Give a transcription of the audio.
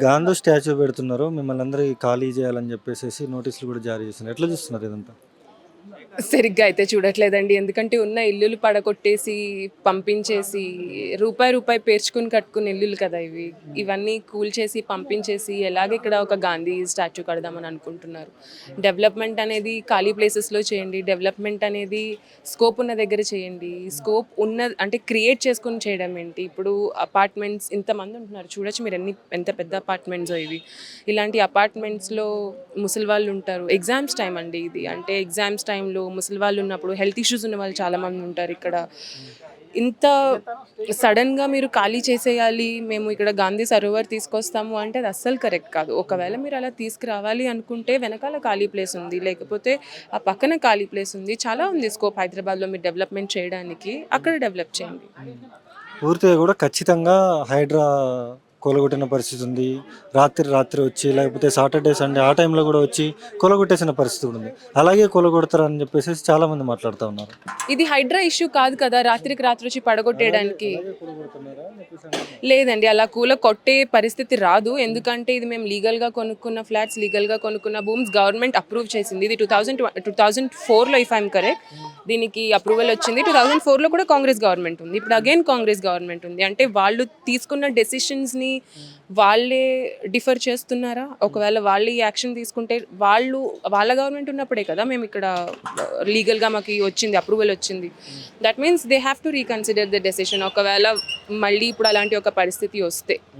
Gandhi statue పెడుతున్నారు. మిమ్మల్ని అందరికి ఖాళీ చేయాలని చెప్పేసేసి నోటీసులు కూడా జారీ చేస్తున్నారు. ఎట్లా చూస్తున్నారు ఇదంతా? సరిగ్గా అయితే చూడట్లేదండి. ఎందుకంటే ఉన్న ఇల్లులు పడగొట్టేసి, పంపించేసి, రూపాయి, రూపాయి పేర్చుకొని కట్టుకున్న ఇల్లులు కదా ఇవి. ఇవన్నీ కూల్చేసి, పంపించేసి ఎలాగ ఇక్కడ ఒక గాంధీ స్టాచ్యూ కడదామని అనుకుంటున్నారు. డెవలప్‌మెంట్ అనేది ఖాళీ ప్లేసెస్‌లో చేయండి. డెవలప్‌మెంట్ అనేది స్కోప్ ఉన్న దగ్గర చేయండి. స్కోప్ ఉన్న అంటే క్రియేట్ చేసుకొని చేయడం ఏంటి? ఇప్పుడు అపార్ట్మెంట్స్ ఇంతమంది ఉంటున్నారు. చూడొచ్చు మీరు ఎంత పెద్ద అపార్ట్మెంట్సో ఇవి. ఇలాంటి అపార్ట్మెంట్స్‌లో ముసలి వాళ్ళు ఉంటారు. ఎగ్జామ్స్ టైమ్ అండి ఇది. అంటే ఎగ్జామ్స్ టైంలో ముసలి వాళ్ళు ఉన్నప్పుడు హెల్త్ ఇష్యూస్ ఉన్న వాళ్ళు చాలామంది ఉంటారు ఇక్కడ. ఇంత సడన్‌గా మీరు ఖాళీ చేసేయాలి, మేము ఇక్కడ గాంధీ సరోవర్ తీసుకొస్తాము అంటే అది అస్సలు కరెక్ట్ కాదు. ఒకవేళ మీరు అలా తీసుకురావాలి అనుకుంటే వెనకాల ఖాళీ ప్లేస్ ఉంది. లేకపోతే ఆ పక్కన ఖాళీ ప్లేస్ ఉంది. చాలా ఉంది స్కోప్ హైదరాబాద్‌లో మీరు డెవలప్‌మెంట్ చేయడానికి. అక్కడ డెవలప్ చేయండి. పూర్తిగా కూడా ఖచ్చితంగా హైడ్రా కూలగొట్టిన పరిస్థితి ఉంది. రాత్రి రాత్రి వచ్చి లేకపోతే సాటర్డే, సండే ఆ టైంలో కూడా వచ్చి కూలగొట్టేసిన పరిస్థితి కూడా ఉంది. అలాగే కూలగొడతారని చెప్పేసి చాలామంది మాట్లాడుతూ ఉన్నారు. ఇది హైడ్రా ఇష్యూ కాదు కదా! రాత్రికి రాత్రి వచ్చి పడగొట్టేయడానికి. లేదండి. అలా కొట్టే పరిస్థితి రాదు. ఎందుకంటే ఇది మేము లీగల్‌గా కొనుక్కున్న ఫ్లాట్స్, లీగల్‌గా కొనుక్కున్న భూమ్స్ గవర్నమెంట్ అప్రూవ్ చేసింది. ఇది 2004లో ఇఫ్ ఐయామ్ కరెక్ట్. దీనికి అప్రూవల్ వచ్చింది. 2004లో కూడా కాంగ్రెస్ గవర్నమెంట్ ఉంది. ఇప్పుడు అగైన్ కాంగ్రెస్ గవర్నమెంట్ ఉంది. అంటే వాళ్ళు తీసుకున్న డెసిషన్స్‌ని వాళ్ళే డిఫర్ చేస్తున్నారా? ఒకవేళ వాళ్ళు ఈ యాక్షన్ తీసుకుంటే వాళ్ళ గవర్నమెంట్ ఉన్నప్పుడే కదా మేము ఇక్కడ లీగల్‌గా మాకు వచ్చింది, అప్రూవల్ వచ్చింది. That means they have to reconsider the decision. ఒకవేళ మళ్ళీ ఇప్పుడు అలాంటి ఒక పరిస్థితి వస్తే.